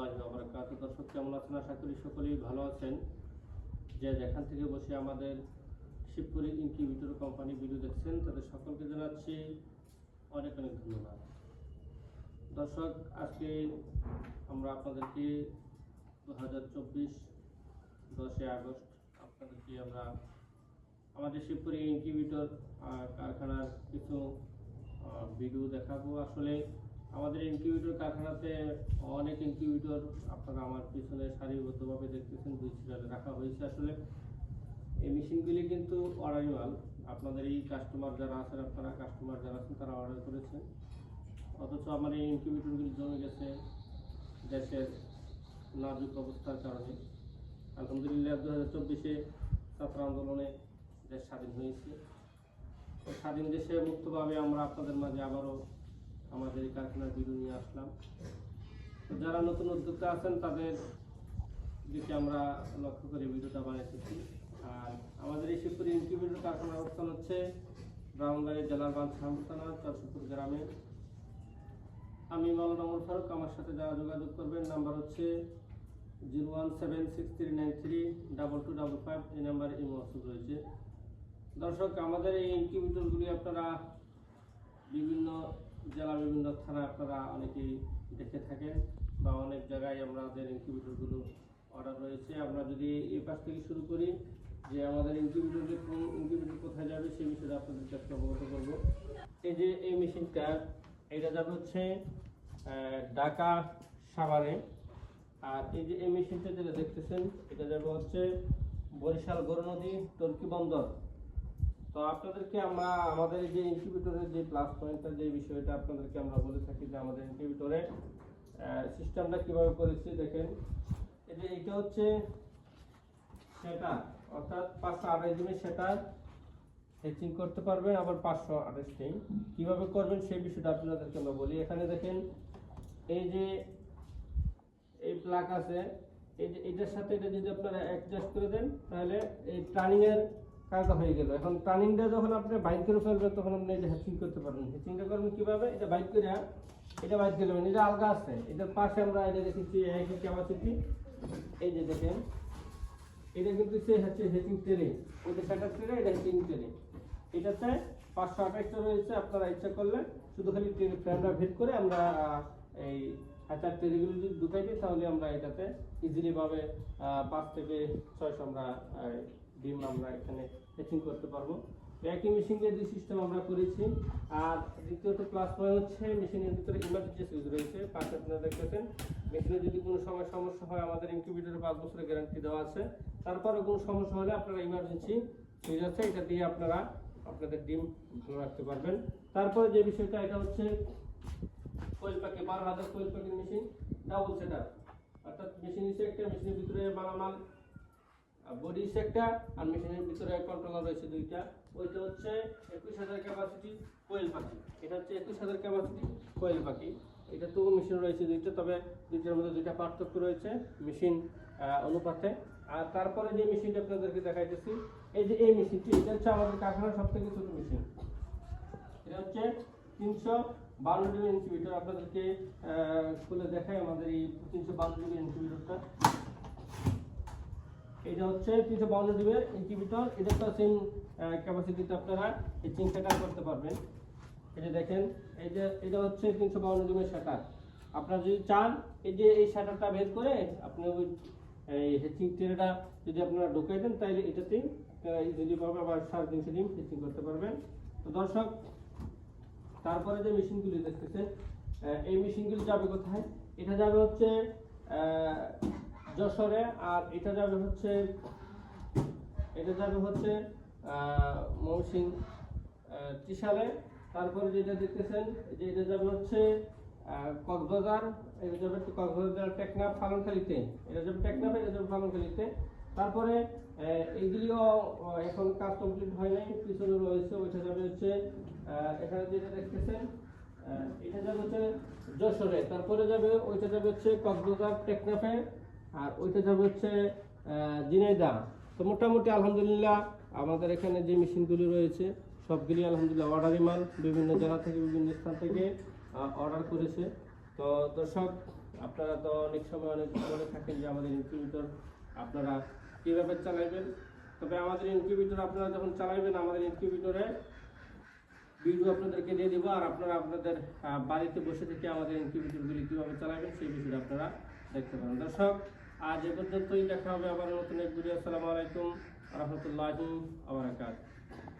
রহমতুল্লাহি ওয়া বারাকাতুহু। দর্শক কেমন আছেন? আশা করি সকলেই ভালো আছেন। যে যেখান থেকে বসে আমাদের শিবপুরি ইনকিউবেটর কোম্পানি ভিডিও দেখছেন তাদের সকলকে জানাচ্ছি অনেক অনেক ধন্যবাদ। দর্শক আজকে আমরা আপনাদেরকে 2024 10 আগস্ট আপনাদেরকে আমরা আমাদের শিবপুরি ইনকিউবেটর কারখানার কিছু ভিডিও দেখাবো। আসলে আমাদের ইনকিউবেটর কারখানাতে অনেক ইনকিউবেটর আপনারা আমার পিছনে সারিবদ্ধভাবে দেখতেছেন, দুই সিরিয়ালে রাখা হয়েছে। আসলে এই মেশিনগুলি কিন্তু অর্ডারি মাল। আপনাদের এই কাস্টমার যারা আছেন, আপনারা কাস্টমার যারা আছেন তারা অর্ডার করেছেন, অথচ আমার এই ইনকিউবেটরগুলি জমে গেছে দেশের নাজুক অবস্থার কারণে। আলহামদুলিল্লাহ 2024-এ ছাত্র আন্দোলনে দেশ স্বাধীন হয়েছে। স্বাধীন দেশে মুক্তভাবে আমরা আপনাদের মাঝে আবারও আমাদের এই কারখানার ভিডিও নিয়ে আসলাম। তো যারা নতুন উদ্যোক্তা আছেন তাদের দিকে আমরা লক্ষ্য করে ভিডিওটা বানিয়েছি। আর আমাদের এই শিবপুরি ইনকিউবেটর কারখানার অবস্থান হচ্ছে ব্রাহ্মণবাড়িয়া জেলার বাঞ্ছাহামপুর থানা চরসুপুর গ্রামে। আমি মাওলানা ওমর ফারুক। আমার সাথে যারা যোগাযোগ করবেন নাম্বার হচ্ছে 01763932255। এই নাম্বারে ইমো হোয়াটসঅ্যাপ রয়েছে। দর্শক আমাদের এই ইনকিউবেটরগুলি আপনারা বিভিন্ন জেলা বিভিন্ন থানায় আপনারা অনেকেই দেখে থাকেন বা অনেক জায়গায় আমাদের ইনকিউবেটরগুলো অর্ডার রয়েছে। আমরা যদি এই পাশ থেকে শুরু করি যে আমাদের ইনকিউবেটর কোথায় যাবে সেই বিষয়ে আপনাদের কাছে অবগত করবো। এই যে এই মেশিনটা, এটা যাবে হচ্ছে ঢাকা সাভারে। আর এই যে এই মেশিনটা যেটা দেখতেছেন এটা যাবে হচ্ছে বরিশাল গৌরনদী টর্কি বন্দর। তো আপনাদেরকে আমরা আমাদের যে ইনকিউবেটরের যে প্লাস পয়েন্টটা যে বিষয়টা আপনাদেরকে আমরা বলে থাকি যে আমাদের ইনকিউবেটরে সিস্টেমটা কিভাবে করেছি দেখেন। এই যে এটা হচ্ছে সেটার, অর্থাৎ 528 দিনের সেটার হ্যাচিং করতে পারবেন, আবার 528 নেই। কিভাবে করবেন সেই বিষয়টা আপনাদেরকে আমরা বলি। এখানে দেখেন এই যে এই প্লাগ আছে, এই যে এটার সাথে এটা যদি আপনারা অ্যাডজাস্ট করে দেন তাহলে এই টার্নিং এর কাজটা হয়ে গেল। এখন টার্নিংটা যখন আপনি বাইক করে ফেলবেন তখন আপনি এই যে হ্যাচিং করতে পারবেন। হ্যাচিংটা করবেন কিভাবে? এটা বাইক করে এটা বাইক করে নেবেন। এটা আলগা আছে, এটার পাশে আমরা এটা দেখেছি একই ক্যাপাসিটি। এই যে দেখেন এটা কিন্তু সে হচ্ছে হ্যাচিং ট্রে, ওইটা সেটার ট্রে, এটা হ্যাচিং ট্রে। এটাতে 528টা রয়েছে। আপনারা ইচ্ছা করলে শুধু খালি ফ্রেমটা ভেদ করে আমরা এই হাতার ট্রেগুলো যদি ঢুকাই দিই তাহলে আমরা এটাতে ইজিলি ভাবে 5 থেকে 600 আমরা ডিম আমরা এখানে হ্যাচিং করতে পারবো। একই মেশিন দিয়ে দুই সিস্টেম আমরা করেছি। আর দ্বিতীয়ত প্লাস পয়েন্ট হচ্ছে মেশিনের ভিতরে ইমার্জেন্সি সুইচ রয়েছে। পাশে আপনারা দেখতেছেন মেশিনে যদি কোনো সময় সমস্যা হয় আমাদের ইনকিউবেটরে 5 বছরের গ্যারান্টি দেওয়া আছে। তারপরে কোনো সমস্যা হলে আপনারা ইমার্জেন্সি সুইচ আছে, এটা দিয়ে আপনারা আপনাদের ডিম ভালো রাখতে পারবেন। তারপরে যে বিষয়টা এটা হচ্ছে কোয়েল পাখি, 12,000 কোয়েল পাখির মেশিন, ডাবল সেটার, অর্থাৎ মেশিন হিসেবে একটা, মেশিনের ভিতরে মালামাল বডি হিসেবে একটা, আর মেশিনের ভিতরে কন্ট্রোলার রয়েছে দুইটা। ওইটা হচ্ছে 21,000 ক্যাপাসিটি কোয়েল পাখি, এটা হচ্ছে 21,000 ক্যাপাসিটি কোয়েল পাখি। এটা তো মেশিন রয়েছে দুইটা, তবে দুইটার মধ্যে দুইটা পার্থক্য রয়েছে মেশিন অনুপাতে। আর তারপরে যে মেশিনটা আপনাদেরকে দেখাইতেছি, এই যে এই মেশিনটি, এটা হচ্ছে আমাদের কারখানার সব থেকে ছোট মেশিন। এটা হচ্ছে 352 ডিবি ইনকিউবেটর। আপনাদেরকে খুলে দেখাই আমাদের এই 352 ডিবি ইনকিউবেটরটা। এটা হচ্ছে 352 ডিবি ইনকিউবেটর। এটা তো সেম ক্যাপাসিটিতে আপনারা এই চিং সেটআপ করতে পারবেন। এই যে দেখেন এই যে এটা হচ্ছে 352 ডিবি সেটআপ। আপনারা যদি চান এই যে এই সেটআপটা বের করে আপনি ওই এই হ্যাচিং ট্রেটা যদি আপনারা ঢুকাই দেন তাহলে এটাতেই ইজিলি ভাবে আবার 350 ডিম হ্যাচিং করতে পারবেন। তো দর্শক তারপরে যে মেশিনগুলি দেখতেছেন এই মেশিনগুলি যাবে কোথায়? এটা যাবে হচ্ছে যশোরে, আর এটা যাবে হচ্ছে মৌসিং ত্রিশালে। তারপরে যেটা দেখতেছেন যে এটা যাবে হচ্ছে কক্সবাজার, এটা যাবে কক্সবাজার টেকনাফ ফালনখালিতে, এটা যাবে টেকনাফে, এটা যাবে ফালনখালিতে। তারপরে এইগুলিও এখন কাজ কমপ্লিট হয় নাই, পিছনে রয়েছে। ওইটা যাবে হচ্ছে এখানে যেটা দেখতেছেন এটা যাবে হচ্ছে যশোরে। তারপরে যাবে ওইটা যাবে হচ্ছে কক্সবাজার টেকনাফে, আর ওইটা যাবে হচ্ছে ঝিনাইদহ। তো মোটামুটি আলহামদুলিল্লাহ আমাদের এখানে যে মেশিনগুলি রয়েছে সবগুলি আলহামদুলিল্লাহ অর্ডারি মাল, বিভিন্ন জেলা থেকে বিভিন্ন স্থান থেকে অর্ডার করেছে। তো দর্শক আপনারা তো অনেক সময় অনেক বলে থাকেন যে আমাদের ইনকিউবেটর আপনারা কীভাবে চালাবেন। তবে আমাদের ইনকিউবেটর আপনারা যখন চালাবেন, আমাদের ইনকিউবেটরে ভিডিও আপনাদেরকে দিয়ে দিব, আর আপনারা আপনাদের বাড়িতে বসে থেকে আমাদের ইনকিউবেটরগুলি কীভাবে চালাবেন সেই বিষয়টা আপনারা দেখতে পারেন। দর্শক, আজ এ পর্যন্তই, দেখা হবে আবার নতুন এক ভিডিও। আসসালামু আলাইকুম রহমতুল্লাহি ওয়া বারাকাতুহু।